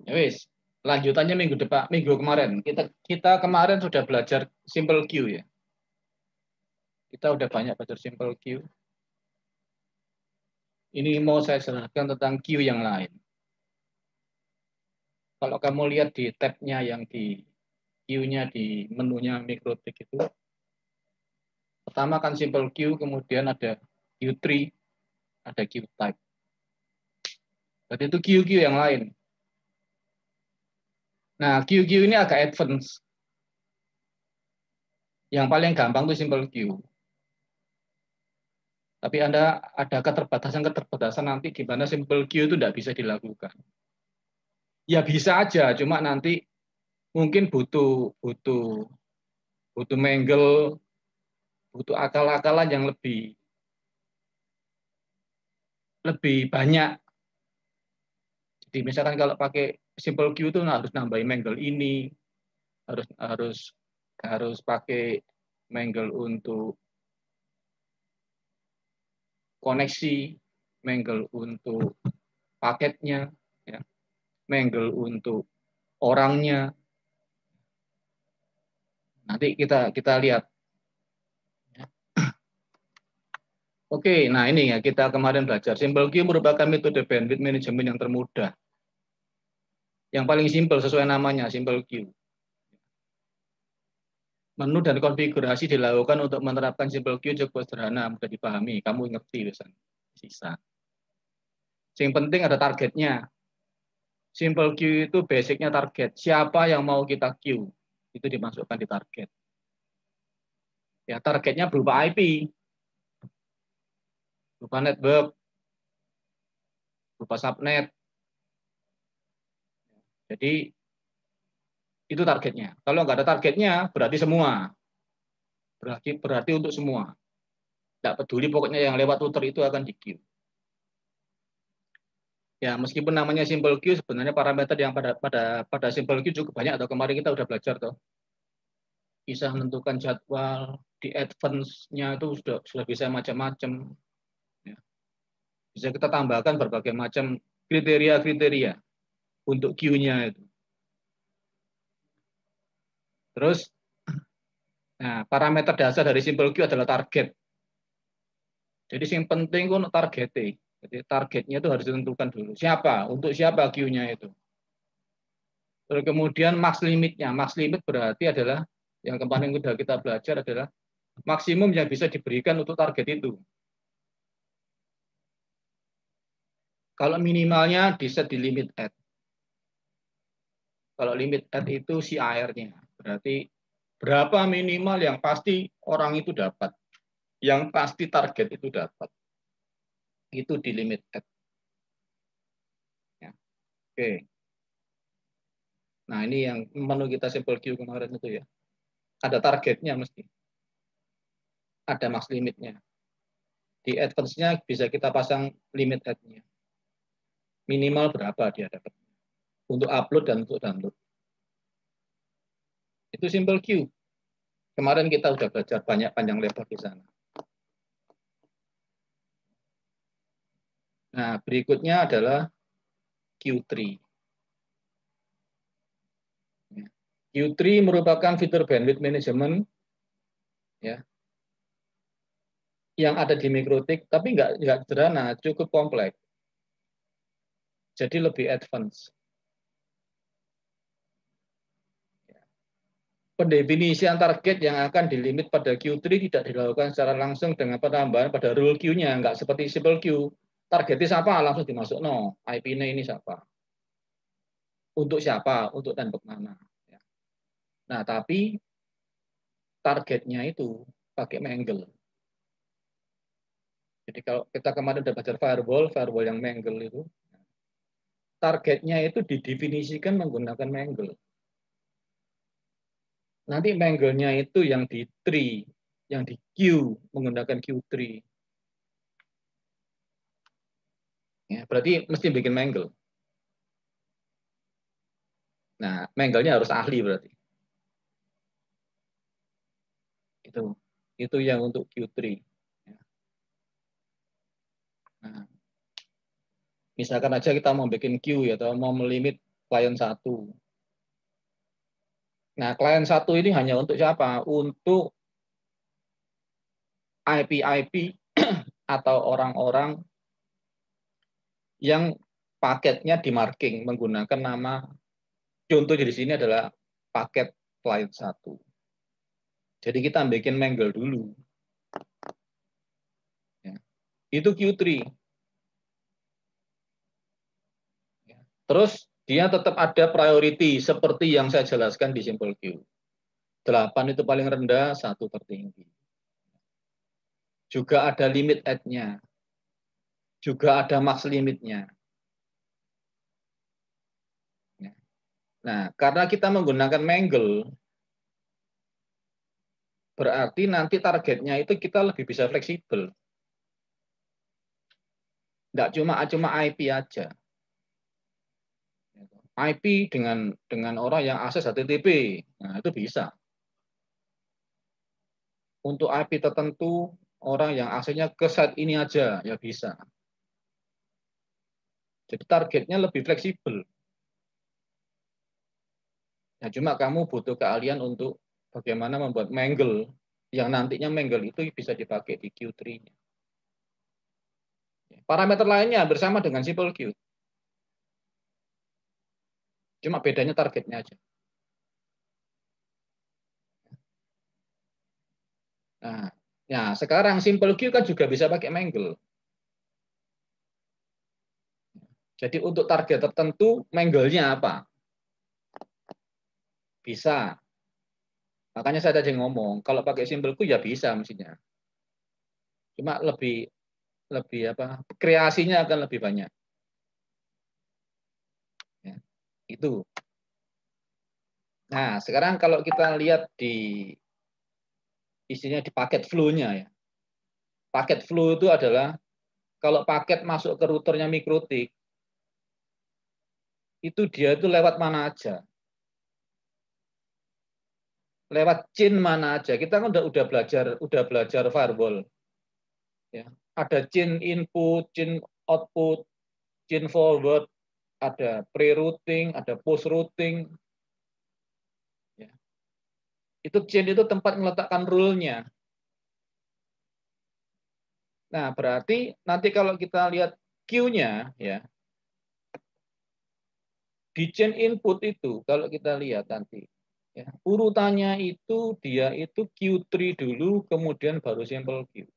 Ya wis, lanjutannya minggu kemarin. Kita kemarin sudah belajar simple queue ya. Kita udah banyak belajar simple queue. Ini mau saya jelaskan tentang queue yang lain. Kalau kamu lihat di tab-nya yang di queue-nya di menunya MikroTik itu, pertama kan simple queue, kemudian ada queue tree, ada queue type. Berarti itu queue-queue yang lain. Nah, queue-queue ini agak advance. Yang paling gampang itu simple queue. Tapi Anda ada keterbatasan nanti di mana simple queue itu tidak bisa dilakukan. Ya bisa aja, cuma nanti mungkin butuh butuh butuh mangle, butuh akal-akalan yang lebih banyak. Jadi misalkan kalau pakai simple queue itu harus nambahin mangle ini, harus harus harus pakai mangle untuk koneksi, mangle untuk paketnya, ya, mangle untuk orangnya. Nanti kita lihat. Oke, nah ini ya kita kemarin belajar. Simple queue merupakan metode bandwidth management yang termudah. Yang paling simpel sesuai namanya, simple queue. Menu dan konfigurasi dilakukan untuk menerapkan simple queue cukup sederhana, mudah dipahami. Kamu ngerti, sisa. Yang penting ada targetnya. Simple queue itu basicnya target. Siapa yang mau kita queue, itu dimasukkan di target. Ya, targetnya berupa IP, berupa network, berupa subnet. Jadi itu targetnya. Kalau nggak ada targetnya, berarti semua. Berarti untuk semua. Tidak peduli, pokoknya yang lewat router itu akan di queue. Ya, meskipun namanya simple queue, sebenarnya parameter yang pada simple queue cukup banyak. Atau kemarin kita udah belajar tuh. Bisa menentukan jadwal, di advance-nya itu sudah bisa macam-macam. Ya. Bisa kita tambahkan berbagai macam kriteria-kriteria untuk queue-nya itu. Terus, nah, parameter dasar dari simple queue adalah target. Jadi yang penting itu targetnya. Jadi targetnya itu harus ditentukan dulu. Siapa? Untuk siapa queue-nya itu? Terus kemudian max limitnya. Max limit berarti adalah yang kemarin sudah kita belajar adalah maksimum yang bisa diberikan untuk target itu. Kalau minimalnya di set di limit add. Kalau limit add itu CAR-nya. Berarti berapa minimal yang pasti orang itu dapat. Yang pasti target itu dapat. Itu di limit add. Ya. Oke. Nah, ini yang menu kita simple queue kemarin itu ya. Ada targetnya mesti. Ada max limitnya. Di advance-nya bisa kita pasang limit add-nya. Minimal berapa dia dapat. Untuk upload dan untuk download. Itu simple queue. Kemarin kita sudah belajar banyak panjang lebar di sana. Nah, berikutnya adalah Q3. Q3 merupakan fitur bandwidth management ya, yang ada di MikroTik, tapi nggak sederhana, cukup kompleks. Jadi lebih advance. Pendefinisian target yang akan dilimit pada Q3 tidak dilakukan secara langsung dengan penambahan pada rule queue-nya, nggak seperti simple queue. Targetnya siapa? Langsung dimasuk. No, IP-nya ini siapa? Untuk siapa? Untuk tembok mana? Nah, tapi targetnya itu pakai mangle. Jadi kalau kita kemarin udah belajar firewall yang mangle itu, targetnya itu didefinisikan menggunakan mangle. Nanti mangle-nya itu yang di tree, yang di queue menggunakan Q3. Ya, berarti mesti bikin mangle. Nah, mangle-nya harus ahli berarti. Itu yang untuk Q3. Nah, misalkan aja kita mau bikin queue ya, atau mau melimit klien 1. Nah, klien 1 ini hanya untuk siapa? Untuk IP-IP atau orang-orang yang paketnya di marking menggunakan nama, contoh di sini adalah paket klien 1. Jadi kita bikin mangle dulu. Ya. Itu Q3. Ya. Terus dia tetap ada priority seperti yang saya jelaskan di simple Q. 8 itu paling rendah, 1 tertinggi. Juga ada limit add-nya. Juga ada max limitnya. Nah, karena kita menggunakan mangle, berarti nanti targetnya itu kita lebih bisa fleksibel. Nggak cuma IP aja. IP dengan orang yang akses HTTP, nah itu bisa. Untuk IP tertentu, orang yang aksesnya ke site ini aja, ya bisa. Jadi targetnya lebih fleksibel. Nah, cuma kamu butuh keahlian untuk bagaimana membuat mangle, yang nantinya mangle itu bisa dipakai di Q3-nya. Parameter lainnya bersama dengan simple Q. Cuma bedanya targetnya aja. Nah, ya sekarang simple Q kan juga bisa pakai mangle. Jadi untuk target tertentu, mangle-nya apa? Bisa. Makanya saya tadi ngomong, kalau pakai simple Q ya bisa mestinya. Cuma lebih apa? Kreasinya akan lebih banyak. Ya, itu. Nah, sekarang kalau kita lihat di isinya di paket flow-nya ya. Paket flow itu adalah kalau paket masuk ke routernya MikroTik, itu dia itu lewat mana aja. Lewat chain mana aja. Kita kan udah belajar firewall. Ya. Ada chain input, chain output, chain forward, ada pre-routing, ada post-routing. Ya. Itu chain itu tempat meletakkan rule-nya. Nah, berarti nanti kalau kita lihat queue-nya, ya, di chain input itu, kalau kita lihat nanti, ya, urutannya itu dia itu Q3 dulu, kemudian baru simple Q.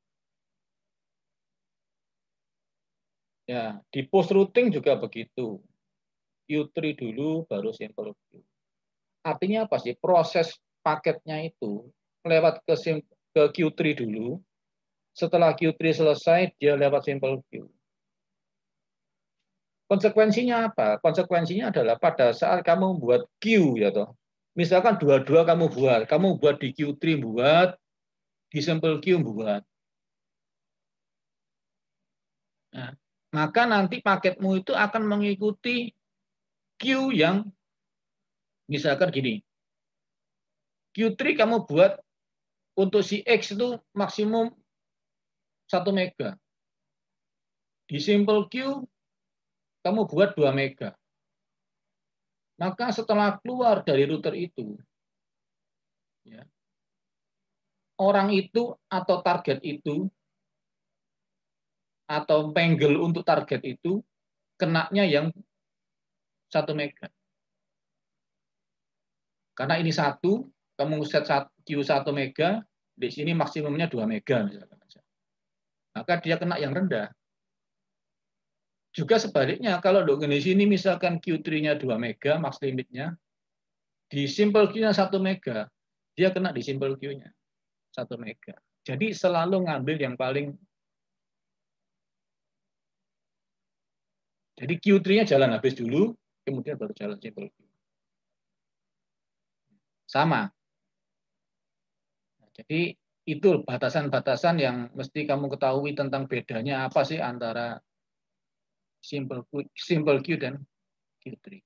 Ya, di post routing juga begitu. Q3 dulu, baru simple Q. Artinya apa sih? Proses paketnya itu lewat ke Q3 dulu. Setelah Q3 selesai, dia lewat simple Q. Konsekuensinya apa? Konsekuensinya adalah pada saat kamu membuat Q, ya toh. Misalkan dua-dua kamu buat di Q3 buat, di simple Q buat. Nah, maka nanti paketmu itu akan mengikuti Q yang misalkan gini. Q3 kamu buat untuk si X itu maksimum 1 mega. Di simple Q kamu buat 2 mega. Maka setelah keluar dari router itu, ya, orang itu atau target itu, atau mangle untuk target itu, kenanya yang 1 mega. Karena ini satu, kamu set Q1 mega, di sini maksimumnya 2 mega. Misalkan. Maka dia kena yang rendah. Juga sebaliknya, kalau di sini misalkan Q3-nya 2 mega, max limitnya, di simple Q-nya 1 mega, dia kena di simple Q-nya 1 mega. Jadi selalu ngambil yang paling. Jadi Q3-nya jalan habis dulu, kemudian baru jalan simple Q. Sama. Jadi itu batasan-batasan yang mesti kamu ketahui tentang bedanya apa sih antara simple Q dan Q3.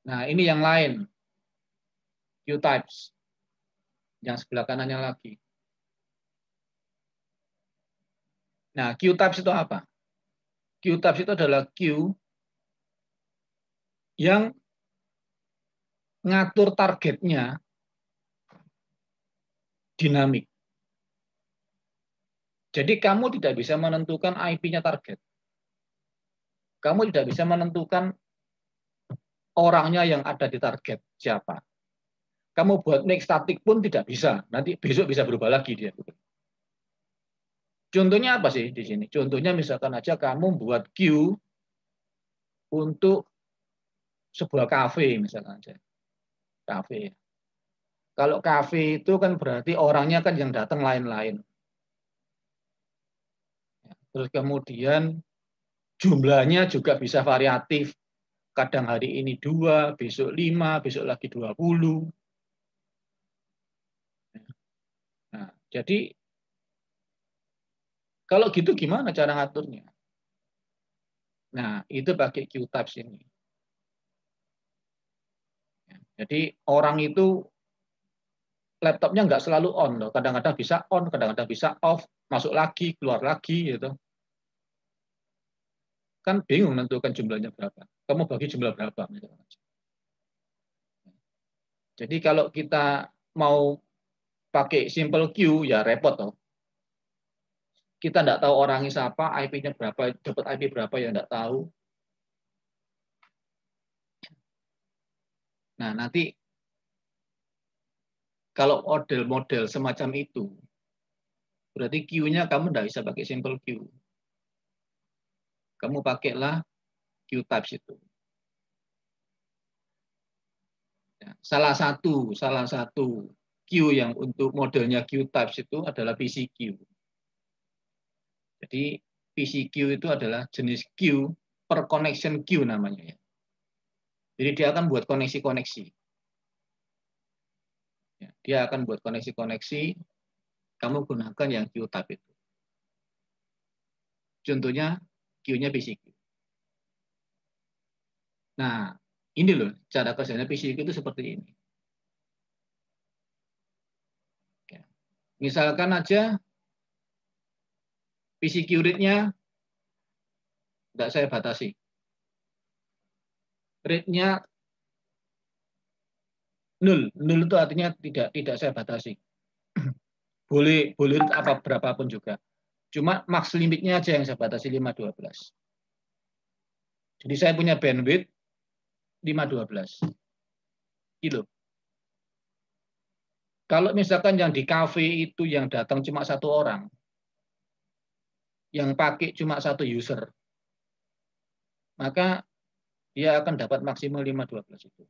Nah, ini yang lain. Q-types. Yang sebelah kanannya lagi. Nah, Q-types itu apa? Q-types itu adalah Q yang ngatur targetnya dinamik. Jadi kamu tidak bisa menentukan IP-nya target. Kamu tidak bisa menentukan orangnya yang ada di target siapa. Kamu buat make static pun tidak bisa. Nanti besok bisa berubah lagi dia. Contohnya apa sih di sini? Contohnya misalkan aja kamu buat queue untuk sebuah kafe misalkan aja. Kafe. Kalau kafe itu kan berarti orangnya kan yang datang lain-lain. Terus kemudian jumlahnya juga bisa variatif. Kadang hari ini 2, besok 5, besok lagi 20. Nah, jadi kalau gitu gimana cara ngaturnya? Nah, itu pakai Q-types ini. Jadi orang itu laptopnya nggak selalu on loh. Kadang-kadang bisa on, kadang-kadang bisa off, masuk lagi, keluar lagi gitu. Kan bingung menentukan jumlahnya berapa. Kamu bagi jumlah berapa misalnya. Jadi kalau kita mau pakai simple queue ya repot toh. Kita nggak tahu orangnya siapa, IP-nya berapa, dapat IP berapa ya nggak tahu. Nah, nanti kalau model-model semacam itu, berarti queue-nya kamu nggak bisa pakai simple queue. Kamu pakailah Q-types itu. Salah satu queue yang untuk modelnya Q-types itu adalah PCQ. Jadi PCQ itu adalah jenis queue per connection queue namanya ya. Jadi dia akan buat koneksi-koneksi. Dia akan buat koneksi-koneksi, kamu gunakan yang Q-type itu. Contohnya queue-nya PCQ. Nah, ini loh cara kerjanya PCQ itu seperti ini. Misalkan aja PCQ rate-nya tidak saya batasi. Rate-nya 0. 0 itu artinya tidak saya batasi. Boleh apa berapapun juga. Cuma max limitnya aja yang saya batasi 512. Jadi saya punya bandwidth 512 kilo. Kalau misalkan yang di cafe itu yang datang cuma satu orang, yang pakai cuma satu user, maka dia akan dapat maksimal 512 itu.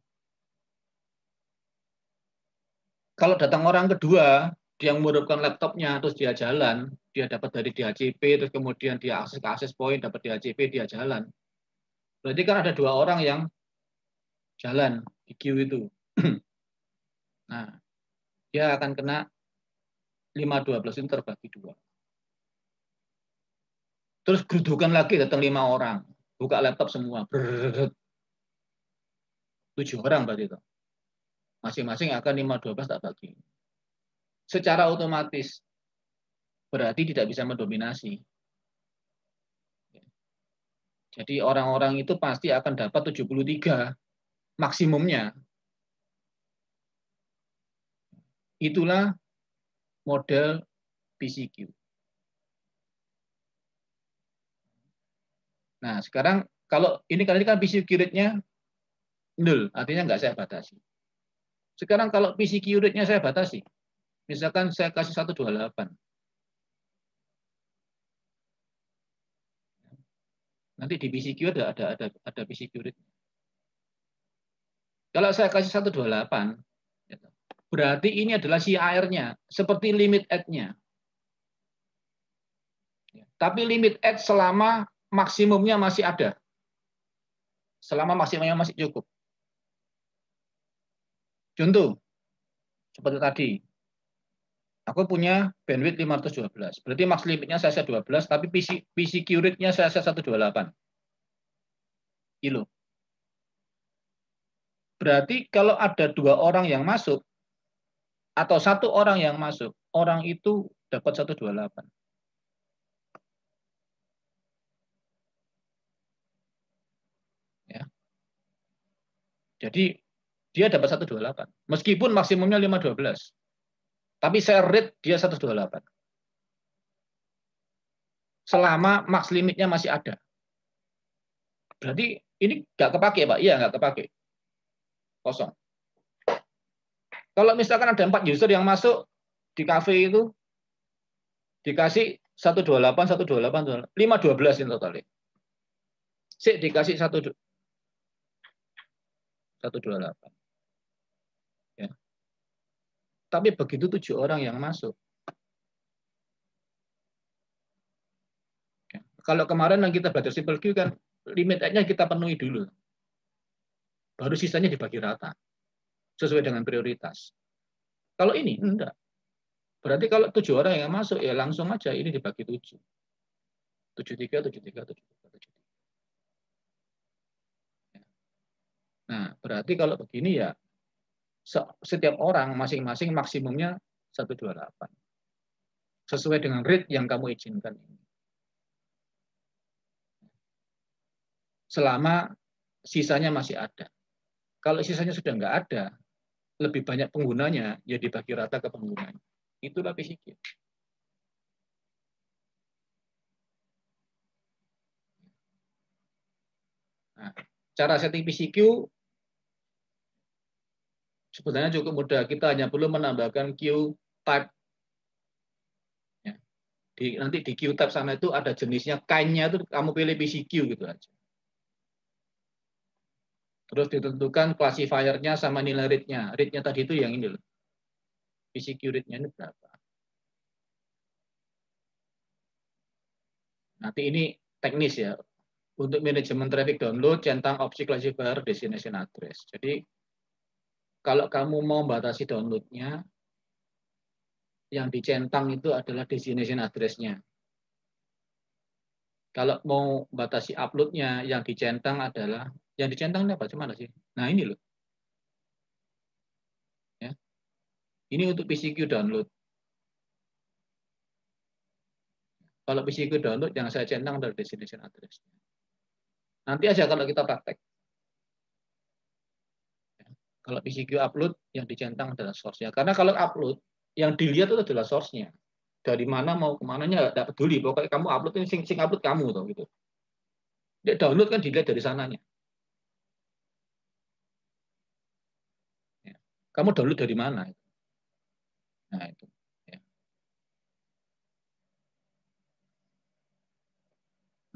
Kalau datang orang kedua, dia menghidupkan laptopnya, terus dia jalan, dia dapat dari DHCP, terus kemudian dia akses ke access point, dapat DHCP, dia jalan. Berarti kan ada dua orang yang jalan di queue itu. Nah, dia akan kena 512 itu terbagi 2. Terus gerudukan lagi datang 5 orang. Buka laptop semua. 7 orang berarti itu. Masing-masing akan 512 tak bagi. Secara otomatis berarti tidak bisa mendominasi. Jadi orang-orang itu pasti akan dapat 73 maksimumnya. Itulah model PCQ. Nah, sekarang kalau ini kali ini kan PCQ rate-nya 0, artinya nggak saya batasi. Sekarang kalau PCQ rate-nya saya batasi, misalkan saya kasih 128. Nanti di PCQ ada PCQ rate. Kalau saya kasih 128, berarti ini adalah CIR-nya, seperti limit add-nya. Tapi limit add selama maksimumnya masih ada. Selama maksimumnya masih cukup. Contoh, seperti tadi. Aku punya bandwidth 512. Berarti max limitnya saya 12, tapi PCQ rate-nya saya 128 kilo. Berarti kalau ada 2 orang yang masuk, atau 1 orang yang masuk, orang itu dapat 128. Ya. Jadi dia dapat 128. Meskipun maksimumnya 512. Tapi saya rate dia 128. Selama max limitnya masih ada. Berarti ini nggak kepake, Pak? Iya, nggak kepake. Kosong. Kalau misalkan ada 4 user yang masuk di cafe itu, dikasih 128, 128, 512 ini totalnya. Sik dikasih 128. Ya. Tapi begitu 7 orang yang masuk. Ya. Kalau kemarin yang kita belajar simple queue kan limitnya kita penuhi dulu. Baru sisanya dibagi rata. Sesuai dengan prioritas. Kalau ini enggak. Berarti kalau 7 orang yang masuk ya langsung aja ini dibagi 7. 73, 73, 73, 73. Nah, berarti kalau begini ya setiap orang masing-masing maksimumnya 128. Sesuai dengan rate yang kamu izinkan. Selama sisanya masih ada. Kalau sisanya sudah nggak ada, lebih banyak penggunanya, ya dibagi rata ke penggunanya. Itulah PCQ. Nah, cara setting PCQ sebenarnya cukup mudah. Kita hanya perlu menambahkan queue type. Ya. Nanti di queue type sana itu ada jenisnya, kind-nya itu kamu pilih PCQ gitu aja. Terus ditentukan classifier-nya sama nilai rate-nya. Rate-nya tadi itu yang ini loh. PCQ rate-nya ini berapa. Nanti ini teknis ya. Untuk manajemen traffic download, centang opsi classifier destination address. Jadi kalau kamu mau batasi download-nya, yang dicentang itu adalah destination address-nya. Kalau mau batasi upload-nya, yang dicentang adalah, yang dicentang ini apa? Cuma sih? Nah ini loh. Ya. Ini untuk PCQ download. Kalau PCQ download, yang saya centang adalah destination address. Nanti aja kalau kita praktek. Kalau PCQ upload, yang dicentang adalah source-nya. Karena kalau upload, yang dilihat itu adalah source-nya. Dari mana mau kemananya nggak peduli. Pokoknya kamu upload ini sing upload kamu tuh gitu. Dia download kan dilihat dari sananya. Ya. Kamu download dari mana? Nah itu. Ya.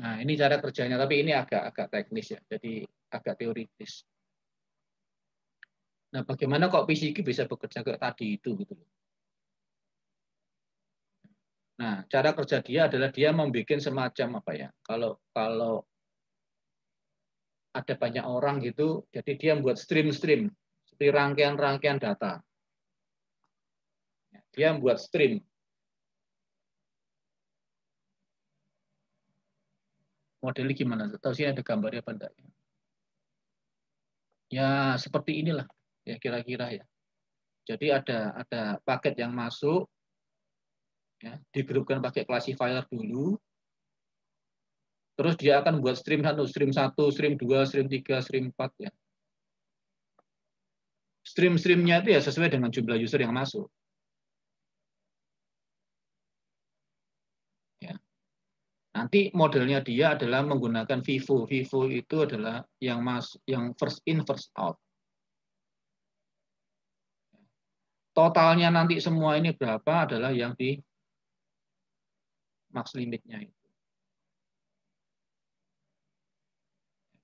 Nah ini cara kerjanya. Tapi ini agak teknis ya. Jadi agak teoritis. Nah bagaimana kok PCQ bisa bekerja kayak tadi itu gitu. Nah cara kerja dia adalah dia membuat semacam apa ya? Kalau ada banyak orang gitu, jadi dia membuat stream-stream, seperti rangkaian-rangkaian data. Dia membuat stream. Modelnya gimana? Tahu sih ada gambarnya apa enggak? Ya seperti inilah, ya kira-kira ya. Jadi ada paket yang masuk, ya, digrupkan pakai classifier dulu, terus dia akan buat stream 1, stream 2, stream 3, stream 4 ya. Stream-streamnya itu ya sesuai dengan jumlah user yang masuk. Ya. Nanti modelnya dia adalah menggunakan Vivo. Vivo itu adalah yang first in first out. Totalnya nanti semua ini berapa adalah yang di max limitnya itu.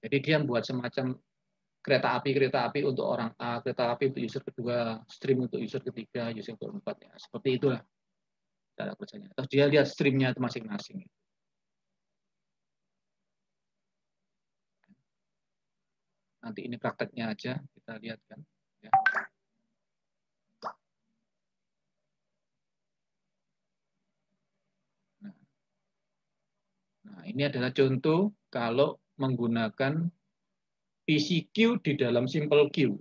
Jadi dia membuat semacam kereta api untuk orang A, kereta api untuk user kedua, stream untuk user ketiga, user keempat ya. Seperti itulah cara kerjanya. Terus dia lihat streamnya itu masing-masing. Nanti ini prakteknya aja kita lihat kan. Ya. Nah, ini adalah contoh kalau menggunakan PCQ di dalam simple queue.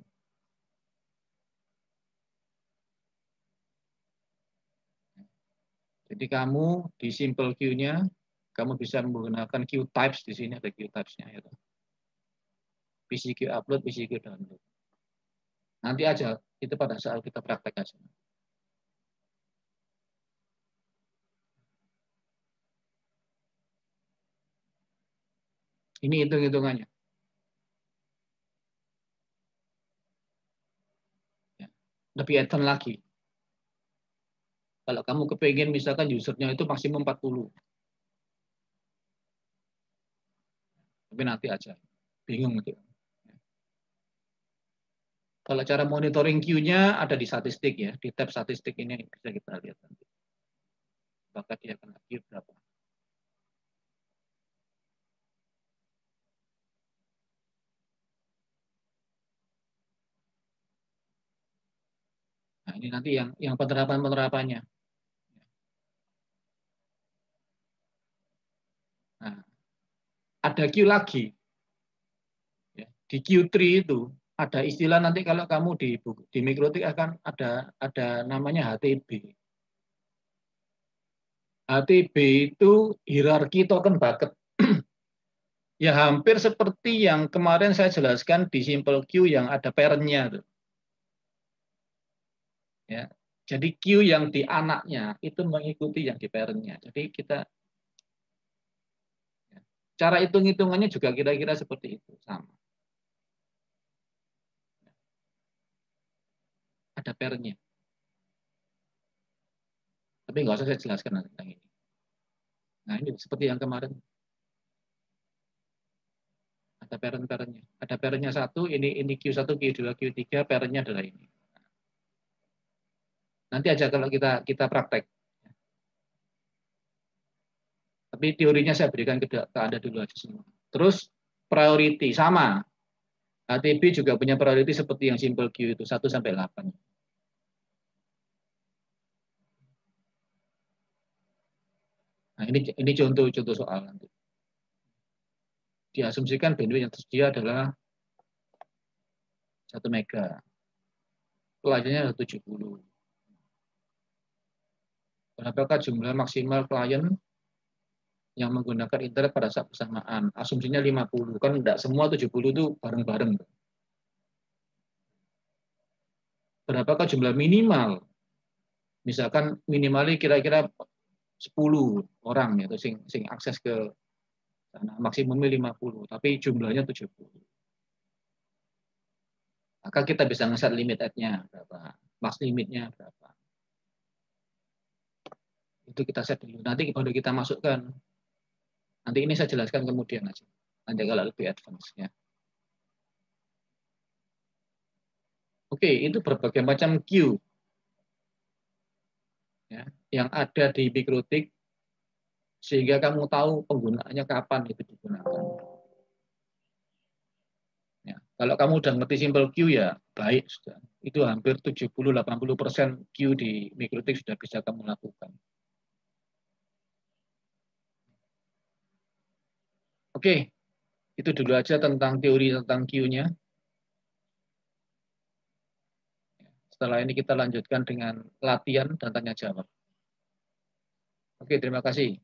Jadi kamu di simple queue-nya, kamu bisa menggunakan queue types di sini ada queue types-nya. Ya. PCQ upload, PCQ download. Nanti aja, itu pada saat kita praktek aja. Ini hitung-hitungannya. Ya. Lebih advance lagi. Kalau kamu kepengen misalkan usernya itu maksimum 40. Tapi nanti aja. Bingung gitu. Kalau cara monitoring queue-nya ada di statistik ya. Di tab statistik ini bisa kita lihat nanti. Apakah dia kena queue berapa. Nah, ini nanti yang penerapannya. Nah, ada queue lagi. Ya. Di Q3 itu ada istilah nanti kalau kamu di Mikrotik akan ada namanya HTB. HTB itu hierarki token bucket. Ya hampir seperti yang kemarin saya jelaskan di Simple Queue yang ada parent-nya. Ya. Jadi queue yang di anaknya itu mengikuti yang di parent-nya. Jadi kita cara hitung-hitungannya juga kira-kira seperti itu, sama. Ada parent-nya. Tapi nggak usah saya jelaskan tentang ini. Nah ini seperti yang kemarin. Ada parent-parentnya. Ada parent-nya satu, ini Q1, Q2, Q3, parent-nya adalah ini. Nanti aja kalau kita praktek. Tapi teorinya saya berikan ke Anda dulu aja semua. Terus priority sama. HTB juga punya priority seperti yang simple queue itu 1 sampai 8. Nah, ini contoh soal nanti. Diasumsikan bandwidth yang tersedia adalah 1 mega. Kliennya 70. Berapakah jumlah maksimal klien yang menggunakan internet pada saat bersamaan? Asumsinya 50. Kan tidak semua 70 itu bareng-bareng. Berapakah jumlah minimal? Misalkan minimalnya kira-kira 10 orang ya, sing akses ke sana. Maksimumnya 50, tapi jumlahnya 70. Maka kita bisa ngeset limit ad-nya berapa, max limitnya berapa. Itu kita set dulu. Nanti baru kita masukkan. Nanti ini saya jelaskan kemudian aja. Nanti kalau lebih advance ya. Oke, itu berbagai macam queue ya, yang ada di Mikrotik sehingga kamu tahu penggunaannya kapan itu digunakan. Ya, kalau kamu udah ngerti simple queue ya baik sudah. Itu hampir 70-80% queue di Mikrotik sudah bisa kamu lakukan. Oke, itu dulu aja tentang teori tentang queue-nya. Setelah ini kita lanjutkan dengan latihan dan tanya jawab. Oke, terima kasih.